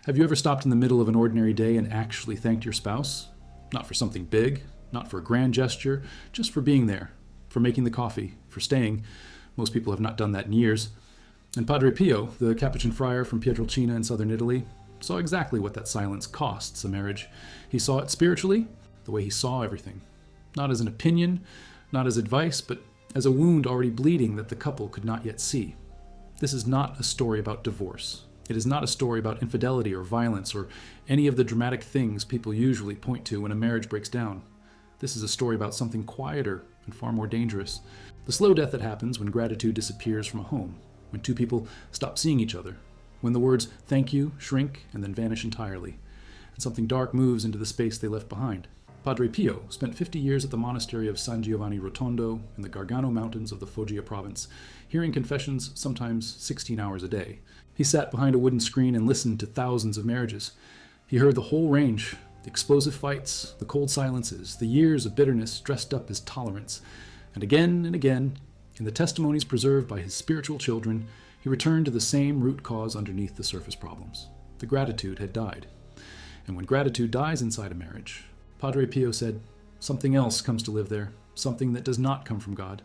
Have you ever stopped in the middle of an ordinary day and actually thanked your spouse? Not for something big, not for a grand gesture, just for being there, for making the coffee, for staying. Most people have not done that in years. And Padre Pio, the Capuchin friar from Pietrelcina in southern Italy, saw exactly what that silence costs a marriage. He saw it spiritually, the way he saw everything. Not as an opinion, not as advice, but as a wound already bleeding that the couple could not yet see. This is not a story about divorce. It is not a story about infidelity or violence or any of the dramatic things people usually point to when a marriage breaks down. This is a story about something quieter and far more dangerous. The slow death that happens when gratitude disappears from a home, when two people stop seeing each other, when the words thank you shrink and then vanish entirely, and something dark moves into the space they left behind. Padre Pio spent 50 years at the monastery of San Giovanni Rotondo in the Gargano Mountains of the Foggia province, hearing confessions sometimes 16 hours a day. He sat behind a wooden screen and listened to thousands of marriages. He heard the whole range, the explosive fights, the cold silences, the years of bitterness dressed up as tolerance. And again, in the testimonies preserved by his spiritual children, he returned to the same root cause underneath the surface problems. The gratitude had died. And when gratitude dies inside a marriage, Padre Pio said, something else comes to live there, something that does not come from God.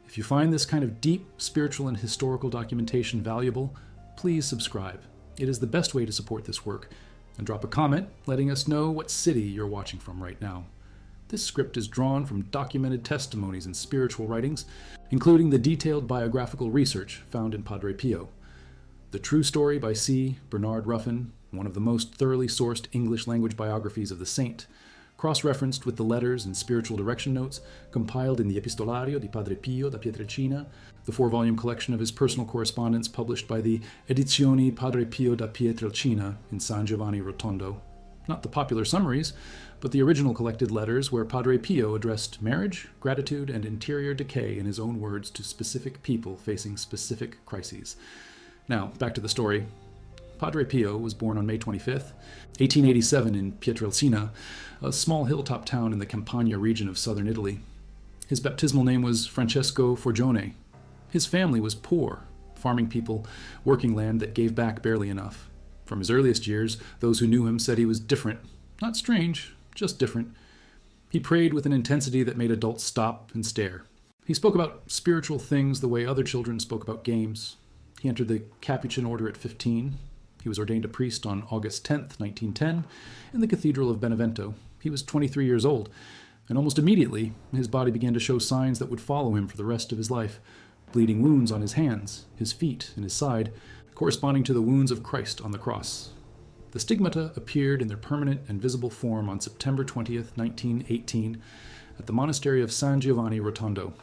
If you find this kind of deep spiritual and historical documentation valuable, please subscribe. It is the best way to support this work. And drop a comment letting us know what city you're watching from right now. This script is drawn from documented testimonies and spiritual writings, including the detailed biographical research found in Padre Pio. The True Story by C. Bernard Ruffin, one of the most thoroughly sourced English language biographies of the saint, cross-referenced with the letters and spiritual direction notes compiled in the Epistolario di Padre Pio da Pietrelcina, the 4-volume collection of his personal correspondence published by the Edizioni Padre Pio da Pietrelcina in San Giovanni Rotondo. Not the popular summaries, but the original collected letters where Padre Pio addressed marriage, gratitude, and interior decay in his own words to specific people facing specific crises. Now, back to the story. Padre Pio was born on May 25th, 1887 in Pietrelcina, a small hilltop town in the Campania region of southern Italy. His baptismal name was Francesco Forgione. His family was poor, farming people, working land that gave back barely enough. From his earliest years, those who knew him said he was different, not strange, just different. He prayed with an intensity that made adults stop and stare. He spoke about spiritual things the way other children spoke about games. He entered the Capuchin order at 15. He was ordained a priest on August 10th, 1910, in the Cathedral of Benevento. He was 23 years old, and almost immediately, his body began to show signs that would follow him for the rest of his life. Bleeding wounds on his hands, his feet, and his side, corresponding to the wounds of Christ on the cross. The stigmata appeared in their permanent and visible form on September 20th, 1918, at the monastery of San Giovanni Rotondo.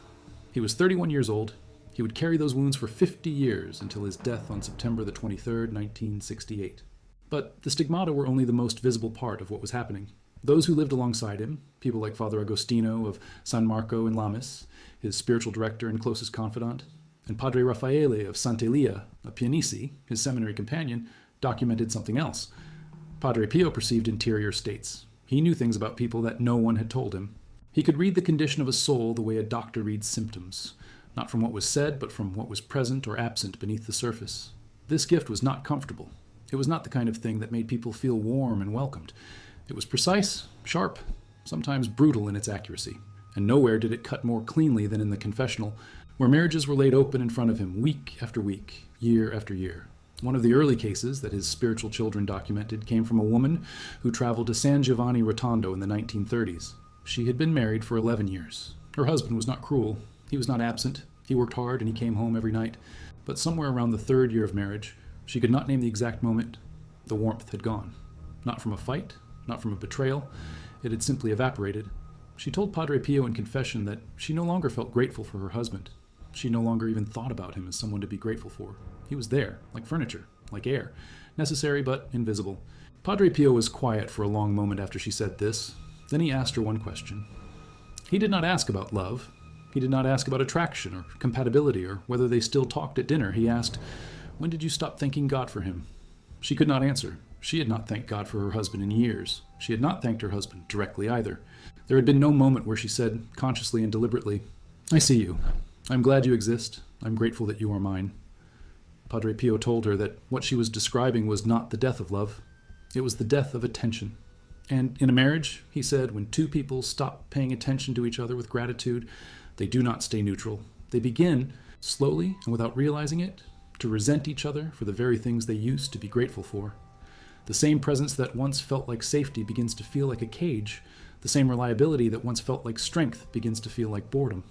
He was 31 years old. He would carry those wounds for 50 years until his death on September the 23rd, 1968. But the stigmata were only the most visible part of what was happening. Those who lived alongside him, people like Father Agostino of San Marco in Lamis, his spiritual director and closest confidant, and Padre Raffaele of Sant'Elia, a Pianisi, his seminary companion, documented something else. Padre Pio perceived interior states. He knew things about people that no one had told him. He could read the condition of a soul the way a doctor reads symptoms, not from what was said, but from what was present or absent beneath the surface. This gift was not comfortable. It was not the kind of thing that made people feel warm and welcomed. It was precise, sharp, sometimes brutal in its accuracy. And nowhere did it cut more cleanly than in the confessional, where marriages were laid open in front of him week after week, year after year. One of the early cases that his spiritual children documented came from a woman who traveled to San Giovanni Rotondo in the 1930s. She had been married for 11 years. Her husband was not cruel. He was not absent. He worked hard and he came home every night. But somewhere around the 3rd year of marriage, she could not name the exact moment, the warmth had gone. Not from a fight, not from a betrayal. It had simply evaporated. She told Padre Pio in confession that she no longer felt grateful for her husband. She no longer even thought about him as someone to be grateful for. He was there, like furniture, like air, necessary but invisible. Padre Pio was quiet for a long moment after she said this. Then he asked her one question. He did not ask about love. He did not ask about attraction or compatibility or whether they still talked at dinner. He asked, when did you stop thanking God for him? She could not answer. She had not thanked God for her husband in years. She had not thanked her husband directly either. There had been no moment where she said, consciously and deliberately, I see you. I'm glad you exist. I'm grateful that you are mine. Padre Pio told her that what she was describing was not the death of love, it was the death of attention. And in a marriage, he said, when two people stop paying attention to each other with gratitude, they do not stay neutral. They begin, slowly and without realizing it, to resent each other for the very things they used to be grateful for. The same presence that once felt like safety begins to feel like a cage. The same reliability that once felt like strength begins to feel like boredom.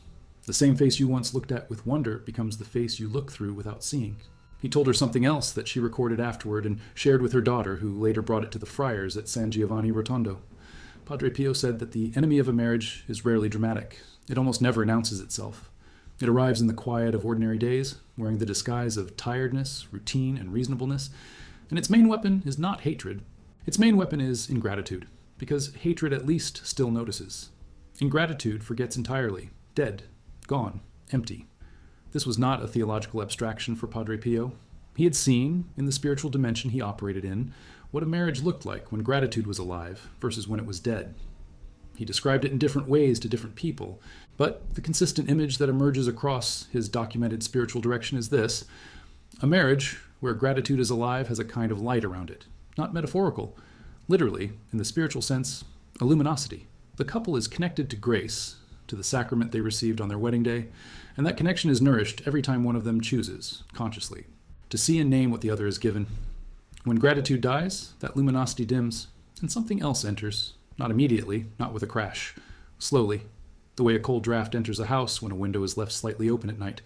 The same face you once looked at with wonder becomes the face you look through without seeing. He told her something else that she recorded afterward and shared with her daughter, who later brought it to the friars at San Giovanni Rotondo. Padre Pio said that the enemy of a marriage is rarely dramatic. It almost never announces itself. It arrives in the quiet of ordinary days, wearing the disguise of tiredness, routine, and reasonableness. And its main weapon is not hatred. Its main weapon is ingratitude, because hatred at least still notices. Ingratitude forgets entirely, dead, gone, empty. This was not a theological abstraction for Padre Pio. He had seen, in the spiritual dimension he operated in, what a marriage looked like when gratitude was alive versus when it was dead. He described it in different ways to different people, but the consistent image that emerges across his documented spiritual direction is this: a marriage where gratitude is alive has a kind of light around it, not metaphorical, literally, in the spiritual sense, a luminosity. The couple is connected to grace, to the sacrament they received on their wedding day, and that connection is nourished every time one of them chooses, consciously, to see and name what the other has given. When gratitude dies, that luminosity dims, and something else enters, not immediately, not with a crash, slowly, the way a cold draft enters a house when a window is left slightly open at night.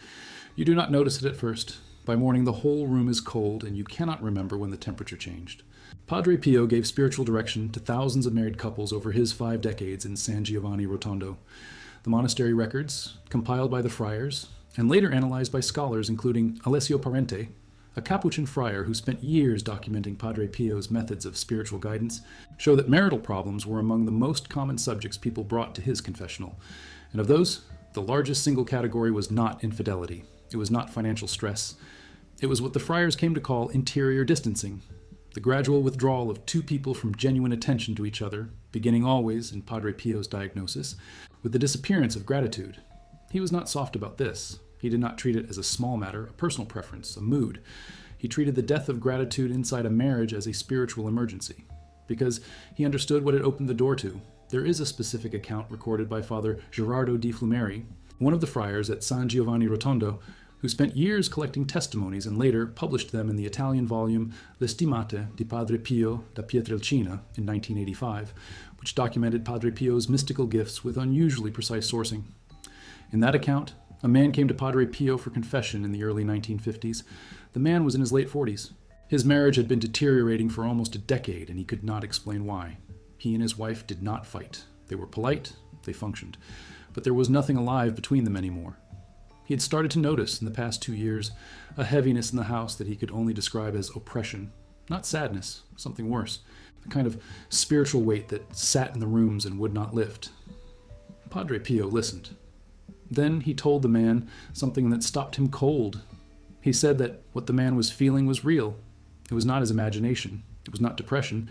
You do not notice it at first. By morning, the whole room is cold, and you cannot remember when the temperature changed. Padre Pio gave spiritual direction to thousands of married couples over his 5 decades in San Giovanni Rotondo. The monastery records, compiled by the friars, and later analyzed by scholars including Alessio Parente, a Capuchin friar who spent years documenting Padre Pio's methods of spiritual guidance, show that marital problems were among the most common subjects people brought to his confessional. And of those, the largest single category was not infidelity. It was not financial stress. It was what the friars came to call interior distancing, the gradual withdrawal of two people from genuine attention to each other, beginning always, in Padre Pio's diagnosis, with the disappearance of gratitude. He was not soft about this. He did not treat it as a small matter, a personal preference, a mood. He treated the death of gratitude inside a marriage as a spiritual emergency, because he understood what it opened the door to. There is a specific account recorded by Father Gerardo di Flumeri, one of the friars at San Giovanni Rotondo, who spent years collecting testimonies and later published them in the Italian volume Le Stimate di Padre Pio da Pietrelcina in 1985, which documented Padre Pio's mystical gifts with unusually precise sourcing. In that account, a man came to Padre Pio for confession in the early 1950s. The man was in his late 40s. His marriage had been deteriorating for almost a decade, and he could not explain why. He and his wife did not fight. They were polite, they functioned, but there was nothing alive between them anymore. He had started to notice in the past 2 years a heaviness in the house that he could only describe as oppression, not sadness, something worse, the kind of spiritual weight that sat in the rooms and would not lift. Padre Pio listened. Then he told the man something that stopped him cold. He said that what the man was feeling was real. It was not his imagination. It was not depression.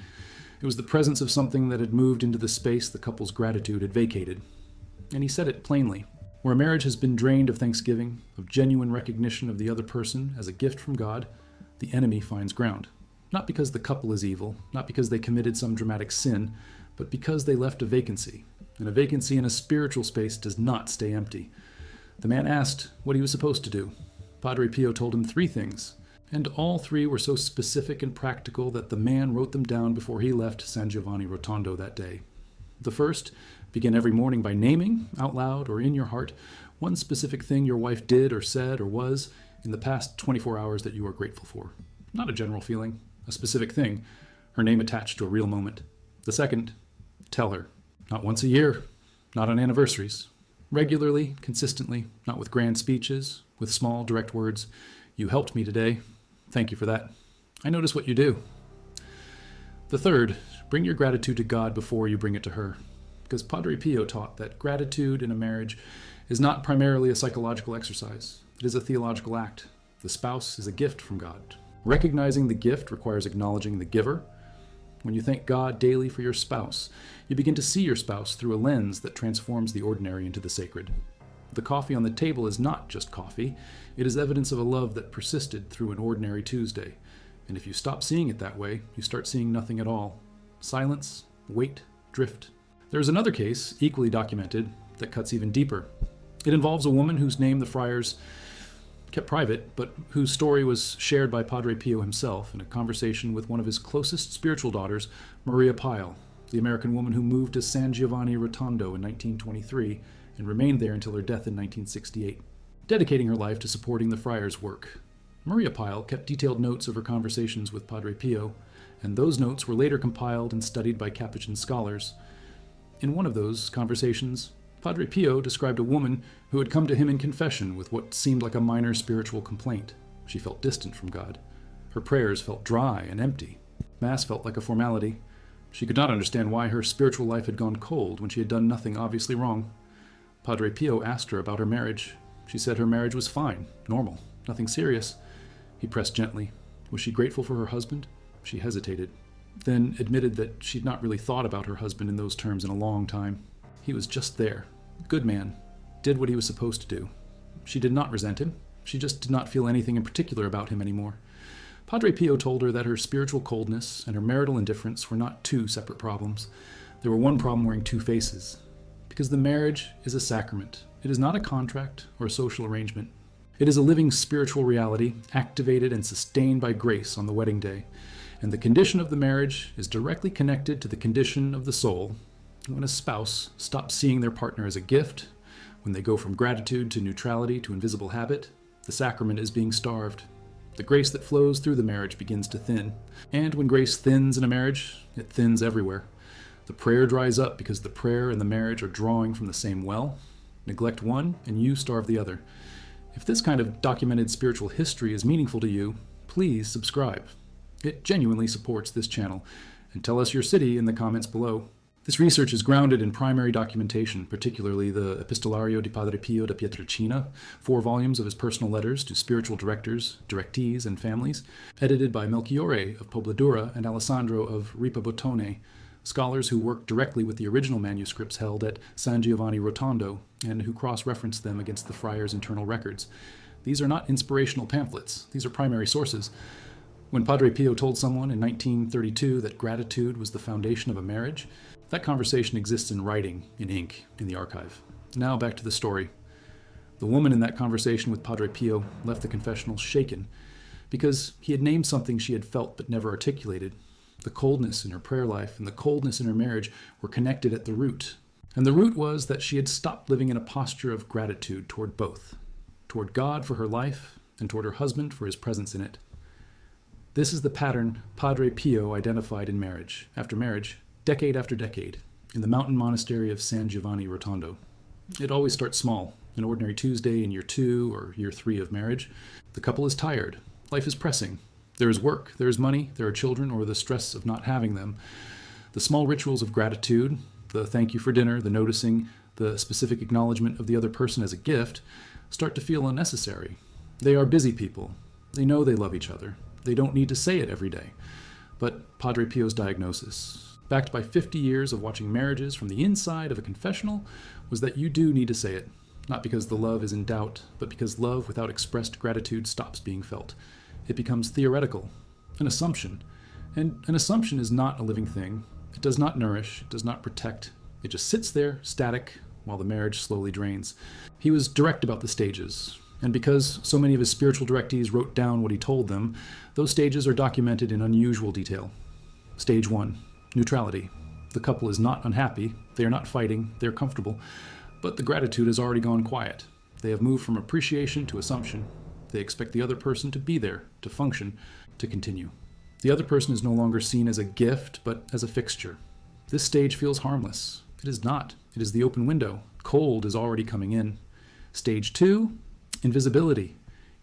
It was the presence of something that had moved into the space the couple's gratitude had vacated. And he said it plainly. Where a marriage has been drained of thanksgiving, of genuine recognition of the other person as a gift from God, the enemy finds ground. Not because the couple is evil, not because they committed some dramatic sin, but because they left a vacancy. And a vacancy in a spiritual space does not stay empty. The man asked what he was supposed to do. Padre Pio told him 3 things, and all 3 were so specific and practical that the man wrote them down before he left San Giovanni Rotondo that day. The first, begin every morning by naming, out loud or in your heart, one specific thing your wife did or said or was in the past 24 hours that you are grateful for. Not a general feeling, a specific thing, her name attached to a real moment. The second, tell her. Not once a year, not on anniversaries. Regularly, consistently, not with grand speeches, with small, direct words. You helped me today. Thank you for that. I notice what you do. The third, bring your gratitude to God before you bring it to her. Because Padre Pio taught that gratitude in a marriage is not primarily a psychological exercise. It is a theological act. The spouse is a gift from God. Recognizing the gift requires acknowledging the giver. When you thank God daily for your spouse, you begin to see your spouse through a lens that transforms the ordinary into the sacred. The coffee on the table is not just coffee. It is evidence of a love that persisted through an ordinary Tuesday. And if you stop seeing it that way, you start seeing nothing at all. Silence, wait, drift. There is another case, equally documented, that cuts even deeper. It involves a woman whose name the friars kept private, but whose story was shared by Padre Pio himself in a conversation with one of his closest spiritual daughters, Maria Pio, the American woman who moved to San Giovanni Rotondo in 1923 and remained there until her death in 1968, dedicating her life to supporting the friars' work. Maria Pio kept detailed notes of her conversations with Padre Pio, and those notes were later compiled and studied by Capuchin scholars. In one of those conversations, Padre Pio described a woman who had come to him in confession with what seemed like a minor spiritual complaint. She felt distant from God. Her prayers felt dry and empty. Mass felt like a formality. She could not understand why her spiritual life had gone cold when she had done nothing obviously wrong. Padre Pio asked her about her marriage. She said her marriage was fine, normal, nothing serious. He pressed gently. Was she grateful for her husband? She hesitated, then admitted that she'd not really thought about her husband in those terms in a long time. He was just there. Good man. Did what he was supposed to do. She did not resent him. She just did not feel anything in particular about him anymore. Padre Pio told her that her spiritual coldness and her marital indifference were not two separate problems. They were one problem wearing two faces. Because the marriage is a sacrament. It is not a contract or a social arrangement. It is a living spiritual reality, activated and sustained by grace on the wedding day. And the condition of the marriage is directly connected to the condition of the soul. When a spouse stops seeing their partner as a gift, when they go from gratitude to neutrality to invisible habit, the sacrament is being starved. The grace that flows through the marriage begins to thin. And when grace thins in a marriage, it thins everywhere. The prayer dries up because the prayer and the marriage are drawing from the same well. Neglect one, and you starve the other. If this kind of documented spiritual history is meaningful to you, please subscribe. It genuinely supports this channel. And tell us your city in the comments below. This research is grounded in primary documentation, particularly the Epistolario di Padre Pio da Pietrelcina, 4 volumes of his personal letters to spiritual directors, directees, and families, edited by Melchiorre of Pobladura and Alessandro of Ripabotone, scholars who worked directly with the original manuscripts held at San Giovanni Rotondo and who cross-referenced them against the friars' internal records. These are not inspirational pamphlets. These are primary sources. When Padre Pio told someone in 1932 that gratitude was the foundation of a marriage, that conversation exists in writing, in ink, in the archive. Now back to the story. The woman in that conversation with Padre Pio left the confessional shaken because he had named something she had felt but never articulated. The coldness in her prayer life and the coldness in her marriage were connected at the root. And the root was that she had stopped living in a posture of gratitude toward both, toward God for her life and toward her husband for his presence in it. This is the pattern Padre Pio identified in marriage, after marriage, decade after decade, in the mountain monastery of San Giovanni Rotondo. It always starts small, an ordinary Tuesday in year 2 or year 3 of marriage. The couple is tired. Life is pressing. There is work, there is money, there are children, or the stress of not having them. The small rituals of gratitude, the thank you for dinner, the noticing, the specific acknowledgement of the other person as a gift, start to feel unnecessary. They are busy people. They know they love each other. They don't need to say it every day. But Padre Pio's diagnosis, backed by 50 years of watching marriages from the inside of a confessional, was that you do need to say it, not because the love is in doubt, but because love without expressed gratitude stops being felt. It becomes theoretical, an assumption. And an assumption is not a living thing. It does not nourish, it does not protect. It just sits there, static, while the marriage slowly drains. He was direct about the stages. And because so many of his spiritual directees wrote down what he told them, those stages are documented in unusual detail. Stage 1, neutrality. The couple is not unhappy, they are not fighting, they are comfortable, but the gratitude has already gone quiet. They have moved from appreciation to assumption. They expect the other person to be there, to function, to continue. The other person is no longer seen as a gift, but as a fixture. This stage feels harmless. It is not. It is the open window. Cold is already coming in. Stage 2, invisibility.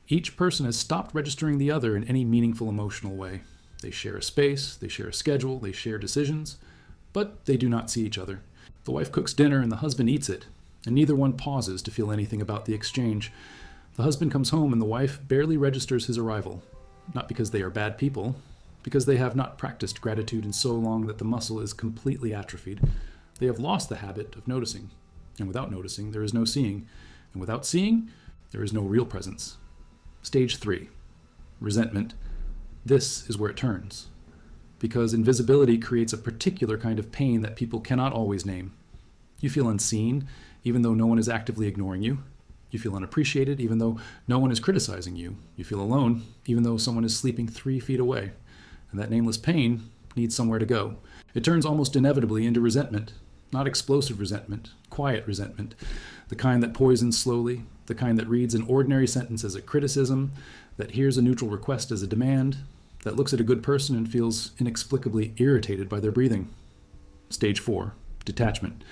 Each person has stopped registering the other in any meaningful emotional way. They share a space, they share a schedule, they share decisions, but they do not see each other. The wife cooks dinner and the husband eats it, and neither one pauses to feel anything about the exchange. The husband comes home and the wife barely registers his arrival, not because they are bad people, because they have not practiced gratitude in so long that the muscle is completely atrophied. They have lost the habit of noticing, and without noticing, there is no seeing. And without seeing, there is no real presence. Stage 3, resentment. This is where it turns. Because invisibility creates a particular kind of pain that people cannot always name. You feel unseen, even though no one is actively ignoring you. You feel unappreciated, even though no one is criticizing you. You feel alone, even though someone is sleeping 3 feet away. And that nameless pain needs somewhere to go. It turns almost inevitably into resentment. Not explosive resentment, quiet resentment. The kind that poisons slowly, the kind that reads an ordinary sentence as a criticism, that hears a neutral request as a demand, that looks at a good person and feels inexplicably irritated by their breathing. Stage 4, detachment.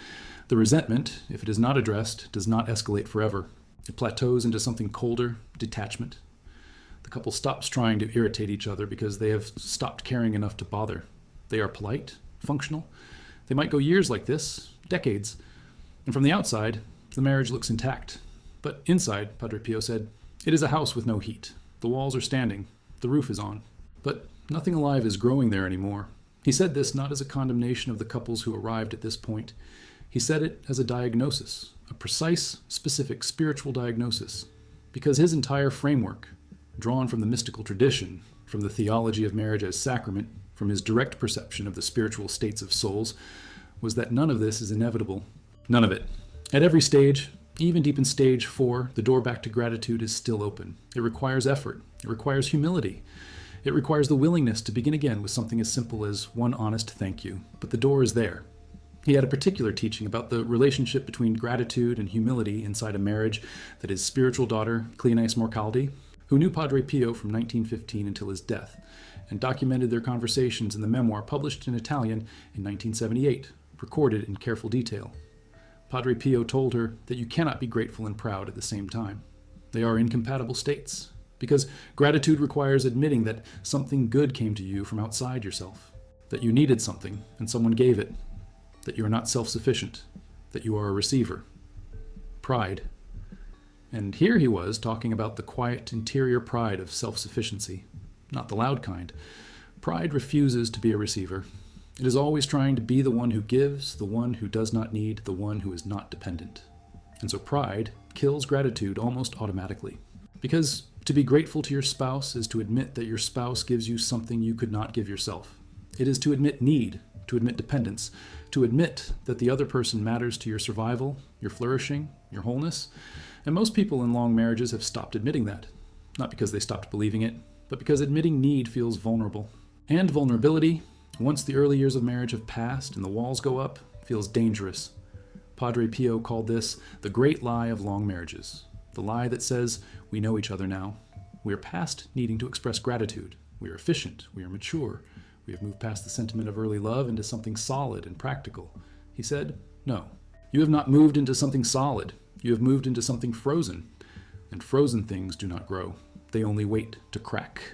The resentment, if it is not addressed, does not escalate forever. It plateaus into something colder, detachment. The couple stops trying to irritate each other because they have stopped caring enough to bother. They are polite, functional. They might go years like this, decades. And from the outside, the marriage looks intact. But inside, Padre Pio said, it is a house with no heat. The walls are standing. The roof is on. But nothing alive is growing there anymore. He said this not as a condemnation of the couples who arrived at this point. He said it as a diagnosis, a precise, specific spiritual diagnosis. Because his entire framework, drawn from the mystical tradition, from the theology of marriage as sacrament, from his direct perception of the spiritual states of souls, was that none of this is inevitable. None of it. At every stage, even deep in stage 4, the door back to gratitude is still open. It requires effort. It requires humility. It requires the willingness to begin again with something as simple as one honest thank you. But the door is there. He had a particular teaching about the relationship between gratitude and humility inside a marriage that his spiritual daughter, Cleonice Morcaldi, who knew Padre Pio from 1915 until his death, and documented their conversations in the memoir published in Italian in 1978, recorded in careful detail. Padre Pio told her that you cannot be grateful and proud at the same time. They are incompatible states, because gratitude requires admitting that something good came to you from outside yourself, that you needed something and someone gave it, that you are not self-sufficient, that you are a receiver. Pride. And here he was talking about the quiet interior pride of self-sufficiency, not the loud kind. Pride refuses to be a receiver. It is always trying to be the one who gives, the one who does not need, the one who is not dependent. And so pride kills gratitude almost automatically. Because to be grateful to your spouse is to admit that your spouse gives you something you could not give yourself. It is to admit need, to admit dependence, to admit that the other person matters to your survival, your flourishing, your wholeness. And most people in long marriages have stopped admitting that. Not because they stopped believing it, but because admitting need feels vulnerable. And vulnerability, once the early years of marriage have passed and the walls go up, feels dangerous. Padre Pio called this the great lie of long marriages. The lie that says, we know each other now. We are past needing to express gratitude. We are efficient. We are mature. We have moved past the sentiment of early love into something solid and practical. He said, no. You have not moved into something solid. You have moved into something frozen. And frozen things do not grow. They only wait to crack.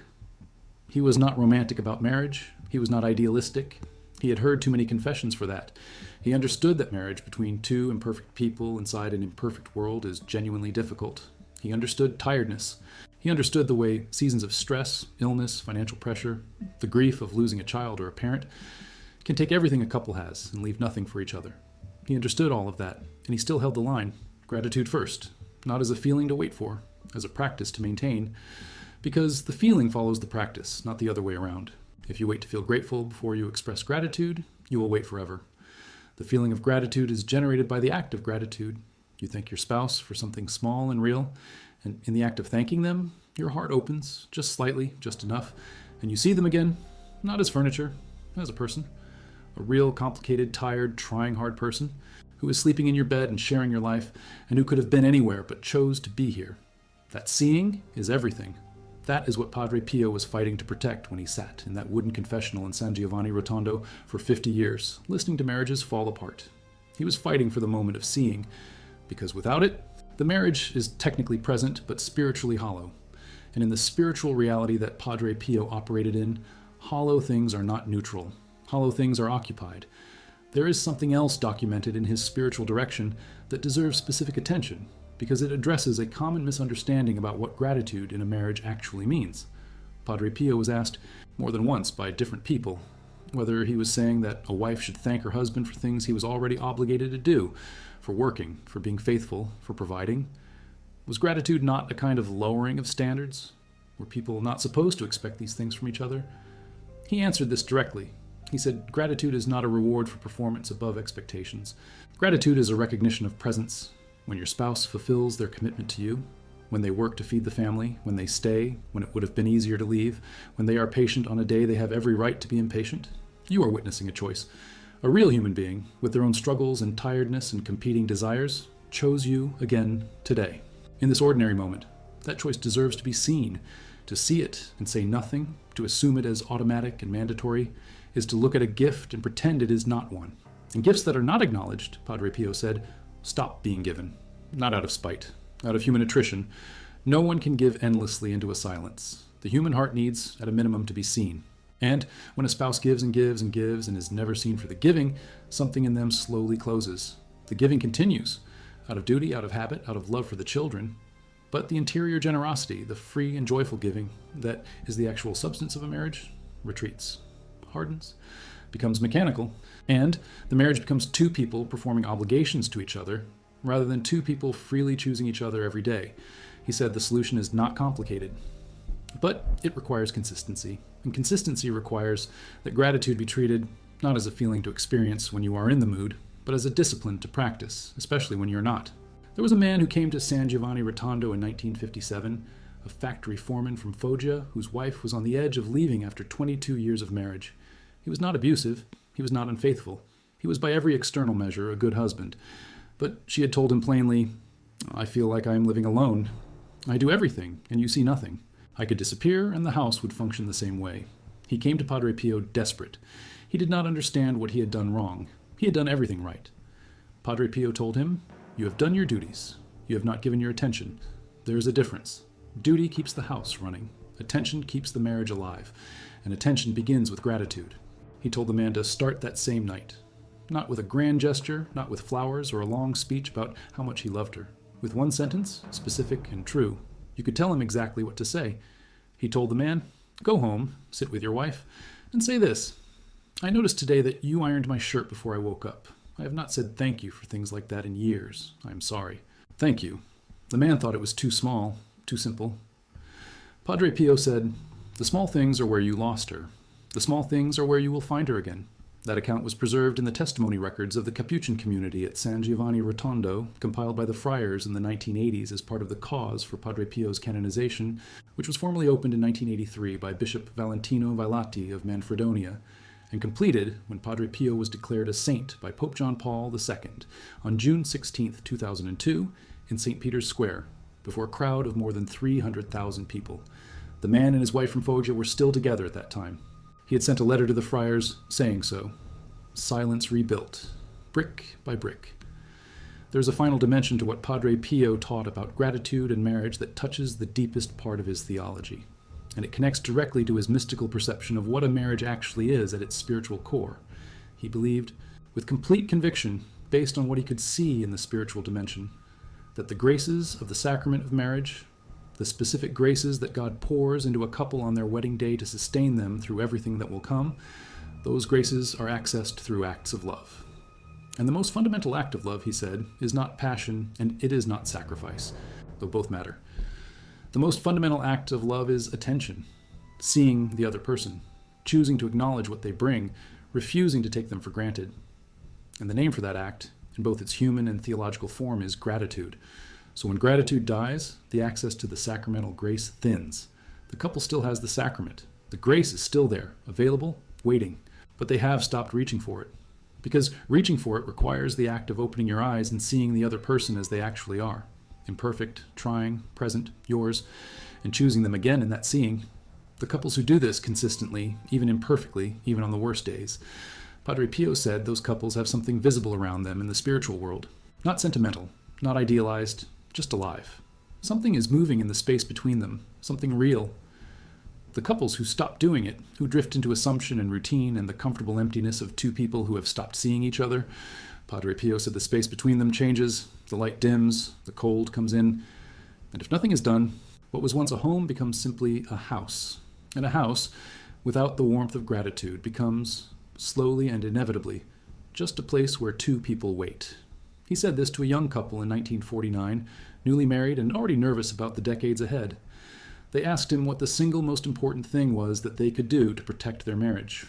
He was not romantic about marriage. He was not idealistic. He had heard too many confessions for that. He understood that marriage between two imperfect people inside an imperfect world is genuinely difficult. He understood tiredness. He understood the way seasons of stress, illness, financial pressure, the grief of losing a child or a parent can take everything a couple has and leave nothing for each other. He understood all of that, and he still held the line. Gratitude first, not as a feeling to wait for, as a practice to maintain, because the feeling follows the practice, not the other way around. If you wait to feel grateful before you express gratitude, you will wait forever. The feeling of gratitude is generated by the act of gratitude. You thank your spouse for something small and real, and in the act of thanking them, your heart opens, just slightly, just enough, and you see them again, not as furniture, as a person. A real, complicated, tired, trying hard person who is sleeping in your bed and sharing your life, and who could have been anywhere but chose to be here. That seeing is everything. That is what Padre Pio was fighting to protect when he sat in that wooden confessional in San Giovanni Rotondo for 50 years, listening to marriages fall apart. He was fighting for the moment of seeing, because without it, the marriage is technically present but spiritually hollow. And in the spiritual reality that Padre Pio operated in, hollow things are not neutral. Hollow things are occupied. There is something else documented in his spiritual direction that deserves specific attention, because it addresses a common misunderstanding about what gratitude in a marriage actually means. Padre Pio was asked more than once by different people whether he was saying that a wife should thank her husband for things he was already obligated to do, for working, for being faithful, for providing. Was gratitude not a kind of lowering of standards? Were people not supposed to expect these things from each other? He answered this directly. He said, gratitude is not a reward for performance above expectations. Gratitude is a recognition of presence. When your spouse fulfills their commitment to you, when they work to feed the family, when they stay, when it would have been easier to leave, when they are patient on a day they have every right to be impatient, you are witnessing a choice. A real human being, with their own struggles and tiredness and competing desires, chose you again today. In this ordinary moment, that choice deserves to be seen. To see it and say nothing, to assume it as automatic and mandatory, is to look at a gift and pretend it is not one. And gifts that are not acknowledged, Padre Pio said, stop being given. Not out of spite, out of human attrition. No one can give endlessly into a silence. The human heart needs, at a minimum, to be seen. And when a spouse gives and gives and gives and is never seen for the giving, something in them slowly closes. The giving continues, out of duty, out of habit, out of love for the children. But the interior generosity, the free and joyful giving that is the actual substance of a marriage, retreats, hardens, becomes mechanical, and the marriage becomes two people performing obligations to each other rather than two people freely choosing each other every day. He said the solution is not complicated, but it requires consistency. And consistency requires that gratitude be treated not as a feeling to experience when you are in the mood, but as a discipline to practice, especially when you're not. There was a man who came to San Giovanni Rotondo in 1957, a factory foreman from Foggia whose wife was on the edge of leaving after 22 years of marriage. He was not abusive. He was not unfaithful. He was by every external measure a good husband. But she had told him plainly, I feel like I am living alone. I do everything, and you see nothing. I could disappear, and the house would function the same way. He came to Padre Pio desperate. He did not understand what he had done wrong. He had done everything right. Padre Pio told him, you have done your duties. You have not given your attention. There is a difference. Duty keeps the house running. Attention keeps the marriage alive. And attention begins with gratitude. He told the man to start that same night. Not with a grand gesture, not with flowers or a long speech about how much he loved her. With one sentence, specific and true. You could tell him exactly what to say. He told the man, go home, sit with your wife, and say this. I noticed today that you ironed my shirt before I woke up. I have not said thank you for things like that in years. I am sorry. Thank you. The man thought it was too small, too simple. Padre Pio said, the small things are where you lost her. The small things are where you will find her again. That account was preserved in the testimony records of the Capuchin community at San Giovanni Rotondo, compiled by the friars in the 1980s as part of the cause for Padre Pio's canonization, which was formally opened in 1983 by Bishop Valentino Vailati of Manfredonia, and completed when Padre Pio was declared a saint by Pope John Paul II on June 16, 2002, in St. Peter's Square, before a crowd of more than 300,000 people. The man and his wife from Foggia were still together at that time. He had sent a letter to the friars saying so. Silence rebuilt, brick by brick. There's a final dimension to what Padre Pio taught about gratitude and marriage that touches the deepest part of his theology, and it connects directly to his mystical perception of what a marriage actually is at its spiritual core. He believed, with complete conviction, based on what he could see in the spiritual dimension, that the graces of the sacrament of marriage, the specific graces that God pours into a couple on their wedding day to sustain them through everything that will come, those graces are accessed through acts of love. And the most fundamental act of love, he said, is not passion and it is not sacrifice, though both matter. The most fundamental act of love is attention, seeing the other person, choosing to acknowledge what they bring, refusing to take them for granted. And the name for that act, in both its human and theological form, is gratitude. So when gratitude dies, the access to the sacramental grace thins. The couple still has the sacrament. The grace is still there, available, waiting. But they have stopped reaching for it. Because reaching for it requires the act of opening your eyes and seeing the other person as they actually are. Imperfect, trying, present, yours, and choosing them again in that seeing. The couples who do this consistently, even imperfectly, even on the worst days, Padre Pio said those couples have something visible around them in the spiritual world. Not sentimental, not idealized, just alive. Something is moving in the space between them, something real. The couples who stop doing it, who drift into assumption and routine and the comfortable emptiness of two people who have stopped seeing each other, Padre Pio said the space between them changes, the light dims, the cold comes in, and if nothing is done, what was once a home becomes simply a house. And a house, without the warmth of gratitude, becomes, slowly and inevitably, just a place where two people wait. He said this to a young couple in 1949, newly married and already nervous about the decades ahead. They asked him what the single most important thing was that they could do to protect their marriage.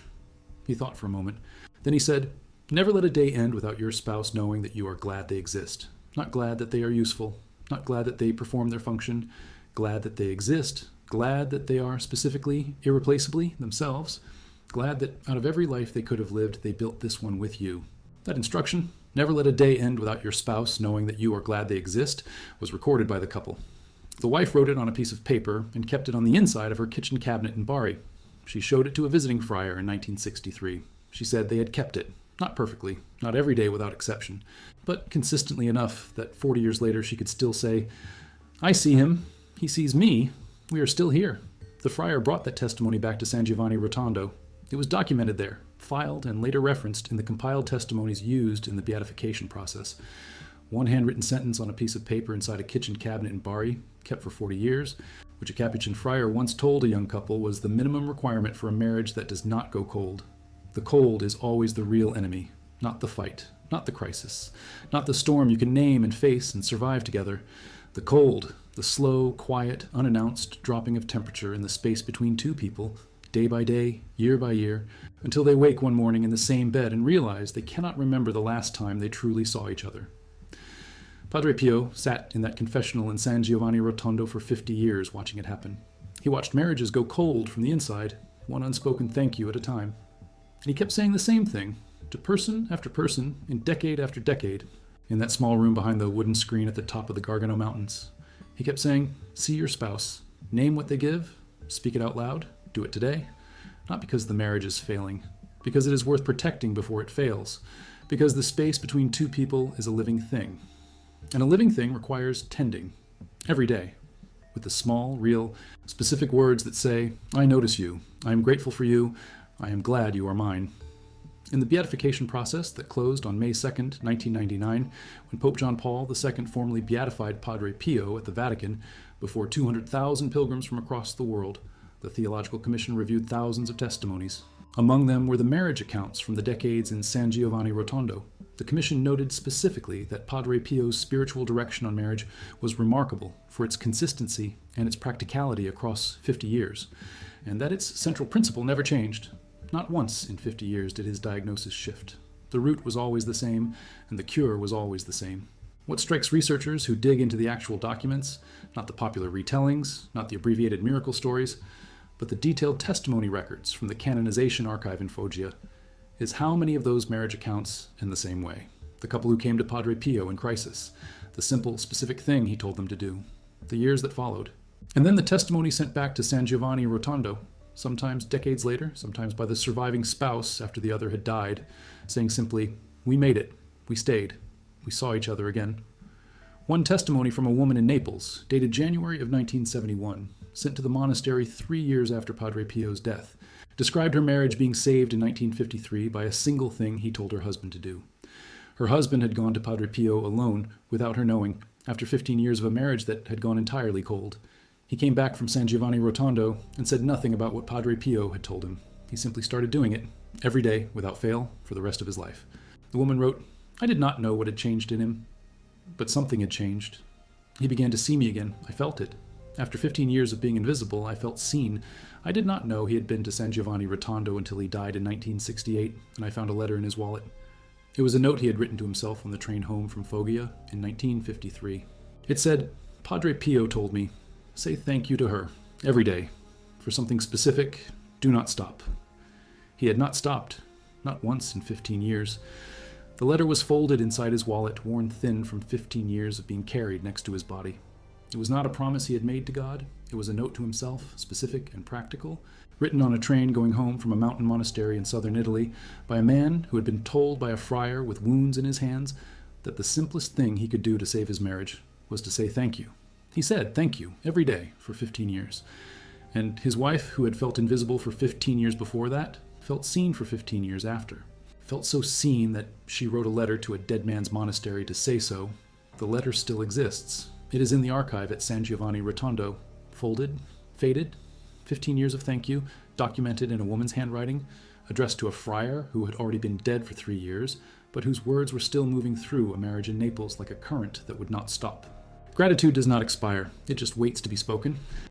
He thought for a moment. Then he said, "Never let a day end without your spouse knowing that you are glad they exist. Not glad that they are useful, not glad that they perform their function, glad that they exist, glad that they are specifically, irreplaceably themselves, glad that out of every life they could have lived, they built this one with you." That instruction, "Never let a day end without your spouse knowing that you are glad they exist," was recorded by the couple. The wife wrote it on a piece of paper and kept it on the inside of her kitchen cabinet in Bari. She showed it to a visiting friar in 1963. She said they had kept it, not perfectly, not every day without exception, but consistently enough that 40 years later she could still say, "I see him, he sees me, we are still here." The friar brought that testimony back to San Giovanni Rotondo. It was documented there, filed and later referenced in the compiled testimonies used in the beatification process. One handwritten sentence on a piece of paper inside a kitchen cabinet in Bari, kept for 40 years, which a Capuchin friar once told a young couple was the minimum requirement for a marriage that does not go cold. The cold is always the real enemy, not the fight, not the crisis, not the storm you can name and face and survive together. The cold, the slow, quiet, unannounced dropping of temperature in the space between two people, day by day, year by year, until they wake one morning in the same bed and realize they cannot remember the last time they truly saw each other. Padre Pio sat in that confessional in San Giovanni Rotondo for 50 years watching it happen. He watched marriages go cold from the inside, one unspoken thank you at a time. And he kept saying the same thing, to person after person, in decade after decade, in that small room behind the wooden screen at the top of the Gargano Mountains. He kept saying, "See your spouse, name what they give, speak it out loud, do it today." Not because the marriage is failing, because it is worth protecting before it fails, because the space between two people is a living thing. And a living thing requires tending, every day, with the small, real, specific words that say, "I notice you, I am grateful for you, I am glad you are mine." In the beatification process that closed on May 2nd, 1999, when Pope John Paul II formally beatified Padre Pio at the Vatican before 200,000 pilgrims from across the world, the Theological Commission reviewed thousands of testimonies. Among them were the marriage accounts from the decades in San Giovanni Rotondo. The Commission noted specifically that Padre Pio's spiritual direction on marriage was remarkable for its consistency and its practicality across 50 years, and that its central principle never changed. Not once in 50 years did his diagnosis shift. The root was always the same, and the cure was always the same. What strikes researchers who dig into the actual documents, not the popular retellings, not the abbreviated miracle stories, but the detailed testimony records from the Canonization Archive in Foggia, is how many of those marriage accounts end the same way. The couple who came to Padre Pio in crisis, the simple, specific thing he told them to do, the years that followed. And then the testimony sent back to San Giovanni Rotondo, sometimes decades later, sometimes by the surviving spouse after the other had died, saying simply, "We made it, we stayed, we saw each other again." One testimony from a woman in Naples, dated January of 1971, sent to the monastery 3 years after Padre Pio's death, described her marriage being saved in 1953 by a single thing he told her husband to do. Her husband had gone to Padre Pio alone, without her knowing, after 15 years of a marriage that had gone entirely cold. He came back from San Giovanni Rotondo and said nothing about what Padre Pio had told him. He simply started doing it, every day, without fail, for the rest of his life. The woman wrote, "I did not know what had changed in him, but something had changed. He began to see me again. I felt it. After 15 years of being invisible, I felt seen. I did not know he had been to San Giovanni Rotondo until he died in 1968, and I found a letter in his wallet. It was a note he had written to himself on the train home from Foggia in 1953. It said, 'Padre Pio told me, say thank you to her, every day, for something specific, do not stop.' He had not stopped, not once in 15 years. The letter was folded inside his wallet, worn thin from 15 years of being carried next to his body. It was not a promise he had made to God. It was a note to himself, specific and practical, written on a train going home from a mountain monastery in southern Italy by a man who had been told by a friar with wounds in his hands that the simplest thing he could do to save his marriage was to say thank you. He said thank you every day for 15 years. And his wife, who had felt invisible for 15 years before that, felt seen for 15 years after. Felt so seen that she wrote a letter to a dead man's monastery to say so. The letter still exists. It is in the archive at San Giovanni Rotondo, folded, faded, 15 years of thank you, documented in a woman's handwriting, addressed to a friar who had already been dead for 3 years, but whose words were still moving through a marriage in Naples like a current that would not stop. Gratitude does not expire, it just waits to be spoken.